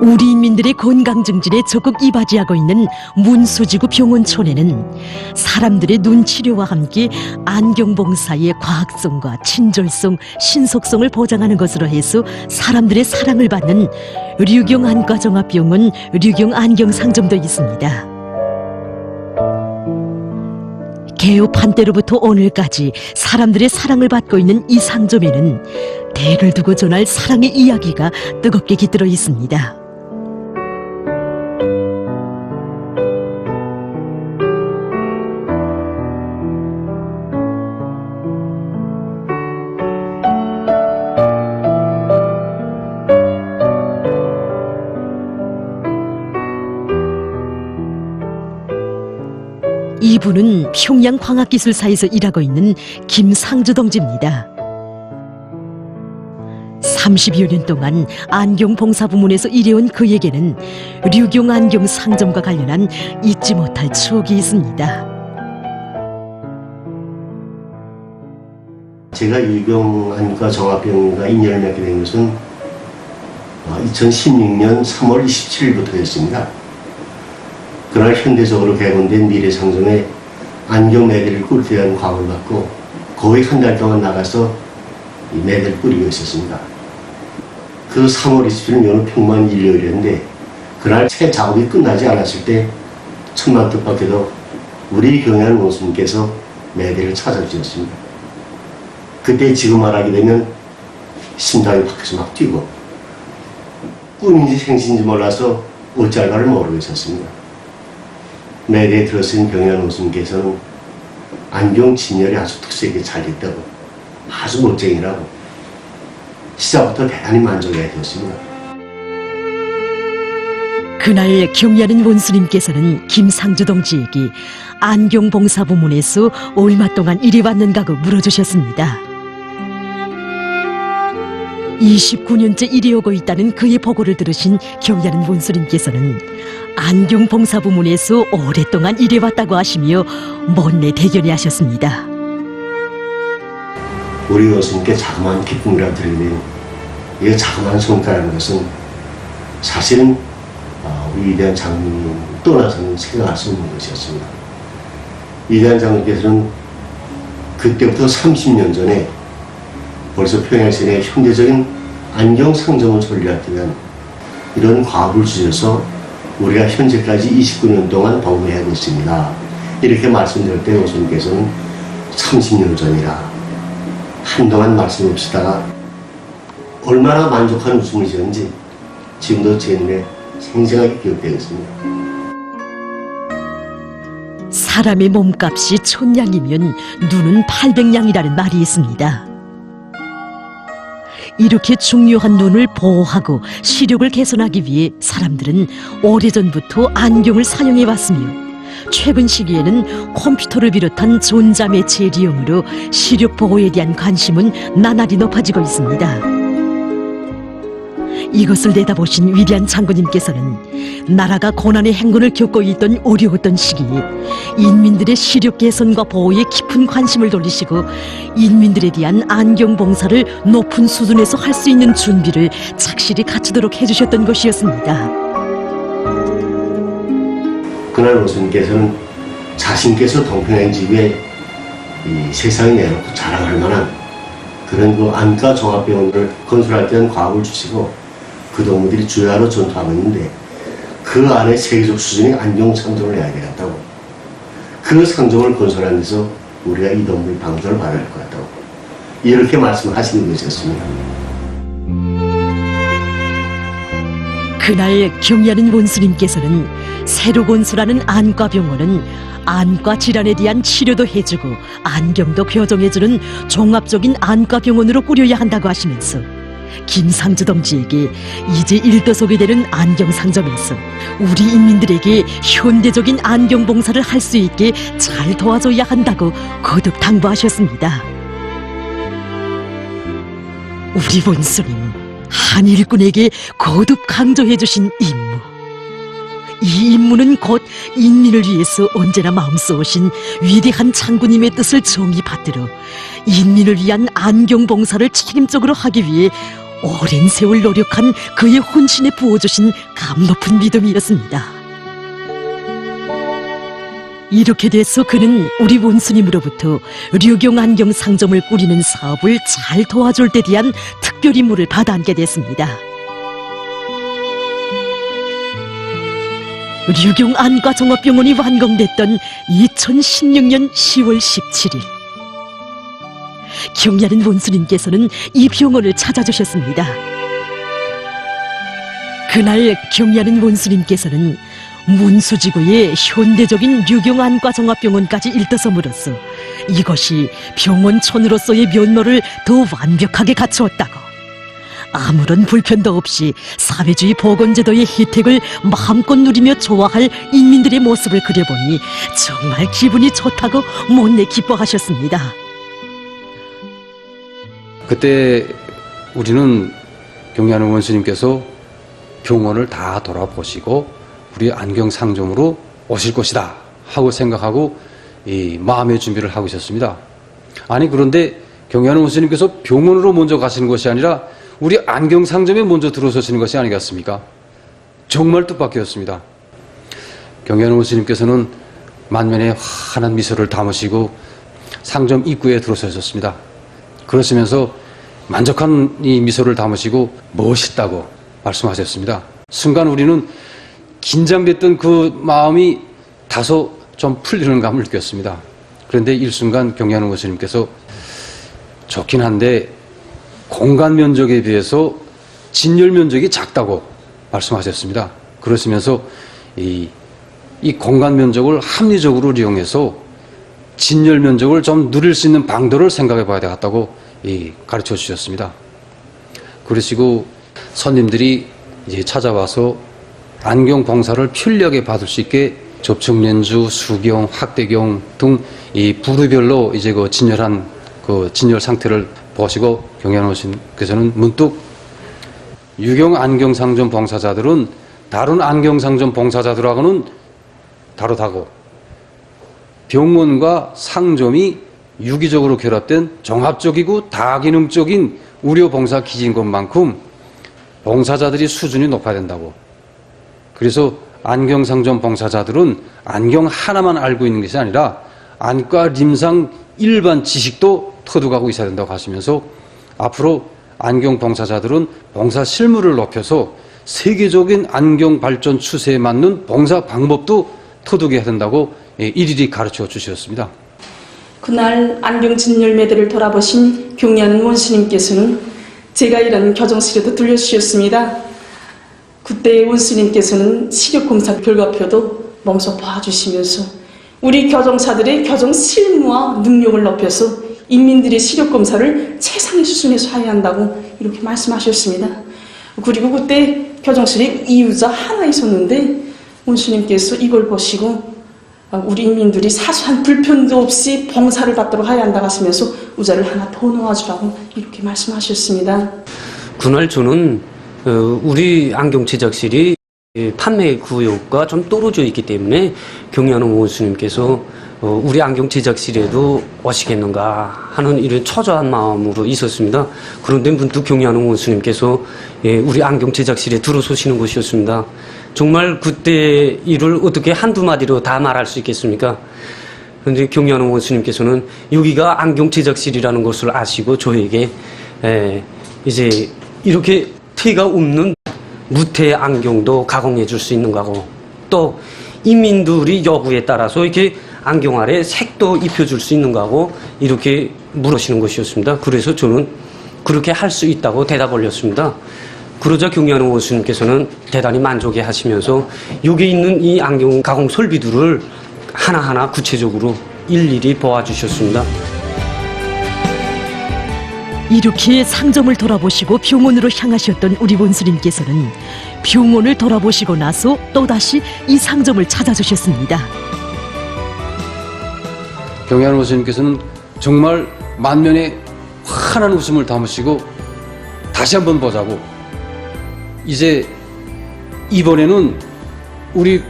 우리 인민들의 건강 증진에 적극 이바지하고 있는 문수지구 병원촌에는 사람들의 눈 치료와 함께 안경봉사의 과학성과 친절성, 신속성을 보장하는 것으로 해서 사람들의 사랑을 받는 류경 안과종합병원 류경 안경상점도 있습니다. 개업 한때로부터 오늘까지 사람들의 사랑을 받고 있는 이 상점에는 대를 두고 전할 사랑의 이야기가 뜨겁게 깃들어 있습니다. 이분은 평양광학기술사에서 일하고 있는 김상주 동지입니다. 30여 년 동안 안경봉사부문에서 일해온 그에게는 류경 안경 상점과 관련한 잊지 못할 추억이 있습니다. 제가 류경 안과종합병원과 인연을 맺게 된 것은 2016년 3월 27일부터였습니다. 그날 현대적으로 개건된 미래상점에 안경 매대를 꿀 대한 과업을 받고 거의 한 달 동안 나가서 이 매대를 꾸리고 있었습니다. 그 3월 27일 어느 평만 일요일이었는데 그날 채 작업이 끝나지 않았을 때 천만 뜻밖에도 우리 경연 원수님께서 매대를 찾아주셨습니다. 그때 지금 말하게 되면 심장이 밖에서 막 뛰고 꿈인지 생신인지 몰라서 어쩔 바를 모르고 있었습니다. 매대에 들어선 경연 원수님께서는 안경 진열이 아주 특색이 잘 됐다고 아주 멋쟁이라고 시작부터 대단히 만족해 되었습니다. 그날 경연은 원수님께서는 김상주 동지에게 안경봉사부문에서 얼마 동안 일해왔는가고 물어주셨습니다. 29년째 일해오고 있다는 그의 보고를 들으신 경연은 원수님께서는 안경봉사부문에서 오랫동안 일해왔다고 하시며 먼내 대견해 하셨습니다. 우리 원수님께 자그마한 기쁨이라 드리면 이 자그마한 성과라는 것은 사실은 우리 위대한 장군님 떠나서는 생각할 수 없는 것이었습니다. 위대한 장군님께서는 그때부터 30년 전에 벌써 평양시내 현대적인 안경 상점을 설립하기 위한 이런 과업을 주셔서 우리가 현재까지 29년 동안 복무하고 있습니다. 이렇게 말씀드릴 때 원수님께서는 30년 전이라 한동안 말씀 없으다가 얼마나 만족한 웃음이셨는지 지금도 제 눈에 생생하게 기억되겠습니다. 사람의 몸값이 1000냥이면 눈은 800냥이라는 말이 있습니다. 이렇게 중요한 눈을 보호하고 시력을 개선하기 위해 사람들은 오래전부터 안경을 사용해왔으며 최근 시기에는 컴퓨터를 비롯한 전자매체의 이용으로 시력 보호에 대한 관심은 나날이 높아지고 있습니다. 이것을 내다보신 위대한 장군님께서는 나라가 고난의 행군을 겪고 있던 어려웠던 시기에 인민들의 시력 개선과 보호에 깊은 관심을 돌리시고 인민들에 대한 안경 봉사를 높은 수준에서 할 수 있는 준비를 착실히 갖추도록 해주셨던 것이었습니다. 그날 원수님께서는 자신께서 동평양 지구에 이 세상에 내놓고 자랑할 만한 그런 그 안과 종합병원을 건설할 때 한 과업을 주시고 그 동무들이 주야로 전투하고 있는데 그 안에 세계적 수준의 안경 상점을 해야 되겠다고 그 상점을 건설하는 데서 우리가 이 동무의 방조를 받아야 할 것 같다고 이렇게 말씀하시는 것이었습니다. 그날 경야는 원수님께서는 새로 건설하는 안과병원은 안과 질환에 대한 치료도 해주고 안경도 교정해주는 종합적인 안과병원으로 꾸려야 한다고 하시면서 김상주 동지에게 이제 일도속이 되는 안경상점에서 우리 인민들에게 현대적인 안경봉사를 할 수 있게 잘 도와줘야 한다고 거듭 당부하셨습니다. 우리 원수님, 한 일꾼에게 거듭 강조해주신 임무. 이 임무는 곧 인민을 위해서 언제나 마음속오신 위대한 장군님의 뜻을 정히 받들어 인민을 위한 안경봉사를 책임적으로 하기 위해 오랜 세월 노력한 그의 혼신에 부어주신 감 높은 믿음이었습니다. 이렇게 돼서 그는 우리 원수님으로부터 류경 안경 상점을 꾸리는 사업을 잘 도와줄 데 대한 특별 임무를 받아 안게 됐습니다. 류경 안과종합병원이 완공됐던 2016년 10월 17일 경리하는 원수님께서는 이 병원을 찾아주셨습니다. 그날 경리하는 원수님께서는 문수지구의 현대적인 류경 안과종합병원까지 일떠섬으로써 이것이 병원촌으로서의 면모를 더 완벽하게 갖추었다고, 아무런 불편도 없이 사회주의 보건제도의 혜택을 마음껏 누리며 좋아할 인민들의 모습을 그려보니 정말 기분이 좋다고 못내 기뻐하셨습니다. 그때 우리는 경리하는 원수님께서 병원을 다 돌아보시고 우리 안경 상점으로 오실 것이다 하고 생각하고 이 마음의 준비를 하고 있었습니다. 아니, 그런데 경리하는 원수님께서 병원으로 먼저 가시는 것이 아니라 우리 안경 상점에 먼저 들어서시는 것이 아니겠습니까? 정말 뜻밖이었습니다. 경리하는 원수님께서는 만면에 환한 미소를 담으시고 상점 입구에 들어서셨습니다. 그러시면서 만족한 이 미소를 담으시고 멋있다고 말씀하셨습니다. 순간 우리는 긴장됐던 그 마음이 다소 좀 풀리는 감을 느꼈습니다. 그런데 일순간 경리하는 원수님께서 좋긴 한데 공간 면적에 비해서 진열 면적이 작다고 말씀하셨습니다. 그러시면서 이 공간 면적을 합리적으로 이용해서 진열 면적을 좀 누릴 수 있는 방도를 생각해 봐야 되겠다고 가르쳐 주셨습니다. 그러시고 손님들이 이제 찾아와서 안경 봉사를 편리하게 받을 수 있게 접촉 렌즈, 수경, 확대경 등 이 부류별로 이제 그 진열한 그 진열 상태를 보시고 경리하는 원수님께서는 문득 유경 안경 상점 봉사자들은 다른 안경 상점 봉사자들하고는 다르다고, 병원과 상점이 유기적으로 결합된 종합적이고 다기능적인 의료 봉사 기지인 것만큼 봉사자들이 수준이 높아야 된다고. 그래서 안경 상점 봉사자들은 안경 하나만 알고 있는 것이 아니라 안과 림상 일반 지식도 터득하고 있어야 된다고 하시면서 앞으로 안경 봉사자들은 봉사 실무를 높여서 세계적인 안경 발전 추세에 맞는 봉사 방법도 터득해야 된다고 일일이 가르쳐 주셨습니다. 그날 안경 진열 매대를 돌아보신 경리하는 원수님께서는 제가 일하는 교정실에도 들려주셨습니다. 그때 원수님께서는 시력검사 결과표도 몸소 봐주시면서 우리 교정사들의 교정 실무와 능력을 높여서 인민들의 시력검사를 최상의 수준에서 해야 한다고 이렇게 말씀하셨습니다. 그리고 그때 교정실에 이유자 하나 있었는데 원수님께서 이걸 보시고 우리 인민들이 사소한 불편도 없이 봉사를 받도록 해야 한다고 하시면서 의자를 하나 더 놓아주라고 이렇게 말씀하셨습니다. 그날 저는 우리 안경 제작실이 판매 구역과 좀 떨어져 있기 때문에 경리하는 원수님께서 우리 안경 제작실에도 오시겠는가 하는 이런 초조한 마음으로 있었습니다. 그런데 문득 경리하는 원수님께서 우리 안경 제작실에 들어서시는 것이었습니다. 정말 그때 일을 어떻게 한두 마디로 다 말할 수 있겠습니까? 그런데 경리하는 원수님께서는 여기가 안경 제작실이라는 것을 아시고 저에게 이제 이렇게 태가 없는 무태 안경도 가공해 줄 수 있는 거고, 또 인민들이 요구에 따라서 이렇게 안경 아래 색도 입혀줄 수 있는 거고 이렇게 물으시는 것이었습니다. 그래서 저는 그렇게 할 수 있다고 대답을 했습니다. 그러자 경리하는 원수님께서는 대단히 만족해 하시면서 여기 있는 이 안경 가공 설비들을 하나하나 구체적으로 일일이 보아주셨습니다. 이렇게 상점을 돌아보시고 병원으로 향하셨던 우리 원수님께서는 병원을 돌아보시고 나서 또다시 이 상점을 찾아주셨습니다. 경리하는 원수님께서는 정말 만면에 환한 웃음을 담으시고 다시 한번 보자고, 이제 이번에는 우리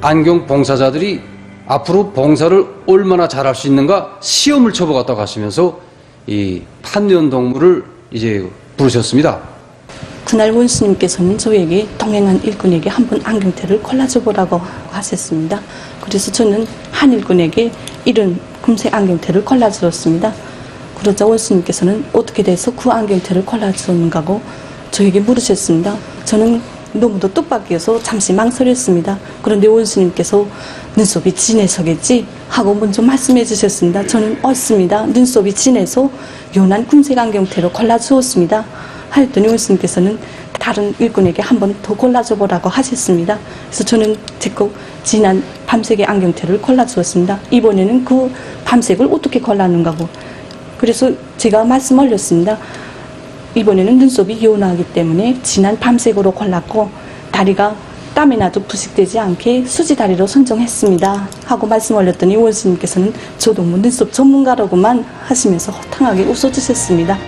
안경 봉사자들이 앞으로 봉사를 얼마나 잘할 수 있는가 시험을 쳐보겠다고 하시면서 이 판년 동무를 이제 부르셨습니다. 그날 원수님께서는 저에게 동행한 일꾼에게 한번 안경테를 골라줘 보라고 하셨습니다. 그래서 저는 한 일꾼에게 이런 금색 안경테를 골라주었습니다. 그러자 원수님께서는 어떻게 돼서 그 안경테를 골라주는가고 저에게 물으셨습니다. 저는 너무도 뜻밖이어서 잠시 망설였습니다. 그런데 원수님께서 눈썹이 진해서겠지 하고 먼저 말씀해 주셨습니다. 저는 맞습니다. 눈썹이 진해서 연한 금색 안경테로 골라주었습니다. 하였더니 원수님께서는 다른 일꾼에게 한 번 더 골라줘 보라고 하셨습니다. 그래서 저는 제거 진한 밤색의 안경테를 골라주었습니다. 이번에는 그 밤색을 어떻게 골라는가고 그래서 제가 말씀 올렸습니다. 이번에는 눈썹이 연하기 때문에 진한 밤색으로 골랐고 다리가 땀이 나도 부식되지 않게 수지 다리로 선정했습니다. 하고 말씀 올렸더니 원수님께서는 저도 뭐 눈썹 전문가라고만 하시면서 허탕하게 웃어주셨습니다.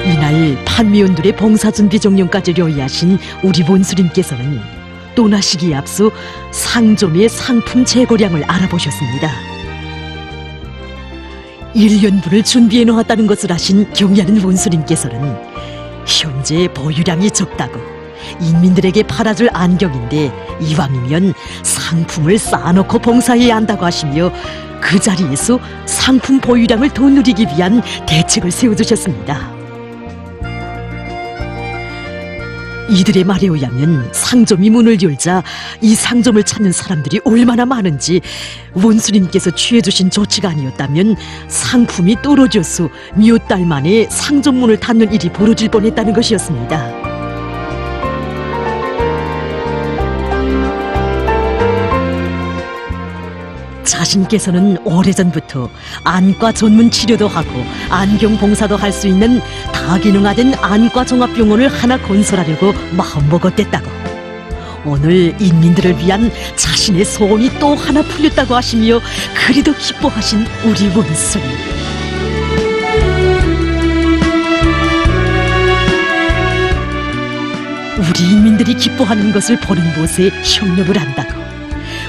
이날 판미원들의 봉사준비 종료까지 요의하신 우리 원수님께서는 떠나시기에 앞서 상점의 상품 재고량을 알아보셨습니다. 1년분을 준비해 놓았다는 것을 아신 경의하는 원수님께서는 현재 보유량이 적다고 인민들에게 팔아줄 안경인데 이왕이면 상품을 쌓아놓고 봉사해야 한다고 하시며 그 자리에서 상품 보유량을 더 누리기 위한 대책을 세워주셨습니다. 이들의 말에 의하면 상점이 문을 열자 이 상점을 찾는 사람들이 얼마나 많은지 원수님께서 취해주신 조치가 아니었다면 상품이 떨어져서 몇 달 만에 상점 문을 닫는 일이 벌어질 뻔했다는 것이었습니다. 자신께서는 오래전부터 안과 전문 치료도 하고 안경 봉사도 할 수 있는 다기능화된 안과 종합병원을 하나 건설하려고 마음먹었댔다고 오늘 인민들을 위한 자신의 소원이 또 하나 풀렸다고 하시며 그리도 기뻐하신 우리 원수님. 우리 인민들이 기뻐하는 것을 보는 곳에 협력을 한다고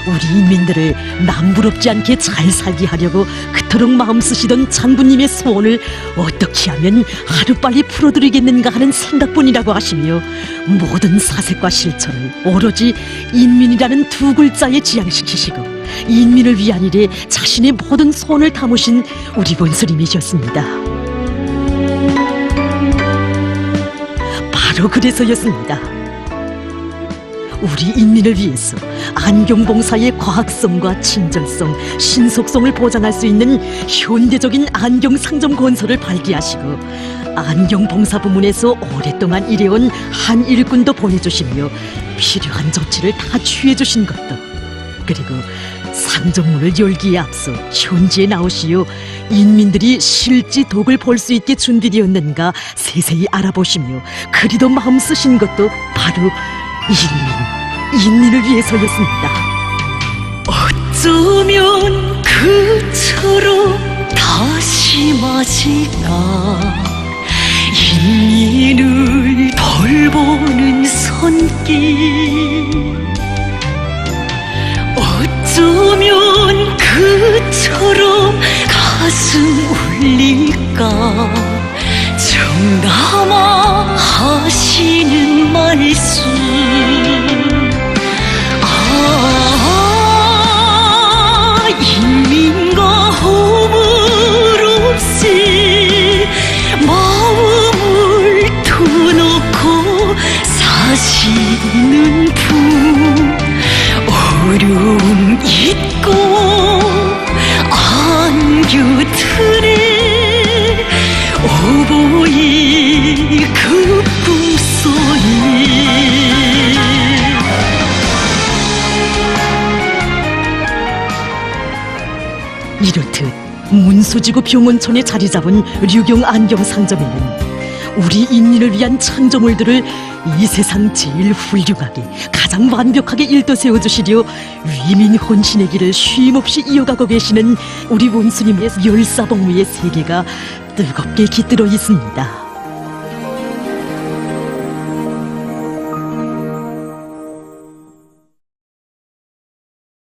우리 인민들을 남부럽지 않게 잘 살게 하려고 그토록 마음 쓰시던 장군님의 소원을 어떻게 하면 하루빨리 풀어드리겠는가 하는 생각뿐이라고 하시며 모든 사색과 실천을 오로지 인민이라는 두 글자에 지향시키시고 인민을 위한 일에 자신의 모든 소원을 담으신 우리 원수님이셨습니다. 바로 그래서였습니다. 우리 인민을 위해서 안경봉사의 과학성과 친절성, 신속성을 보장할 수 있는 현대적인 안경상점 건설을 발기하시고 안경봉사 부문에서 오랫동안 일해온 한 일꾼도 보내주시며 필요한 조치를 다 취해주신 것도 그리고 상점문을 열기에 앞서 현지에 나오시어 인민들이 실제 덕을 볼 수 있게 준비되었는가 세세히 알아보시며 그리도 마음 쓰신 것도 바로 인민을 위해서였습니다. 어쩌면 그처럼 다시 맞을까 인민을 돌보는 손길 어쩌면 그처럼 가슴 울릴까 정담아 하시는 말씀 인민과 허물 없이 마음을 터놓고 사시는 분 어려움 있고 안겨드네 어버이 그 꿈속에 이렇듯 문수지구 병원촌에 자리 잡은 류경 안경상점에는 우리 인민을 위한 창조물들을 이 세상 제일 훌륭하게 가장 완벽하게 일떠 세워주시려 위민 혼신의 길을 쉼없이 이어가고 계시는 우리 원수님의 열사복무의 세계가 뜨겁게 깃들어 있습니다.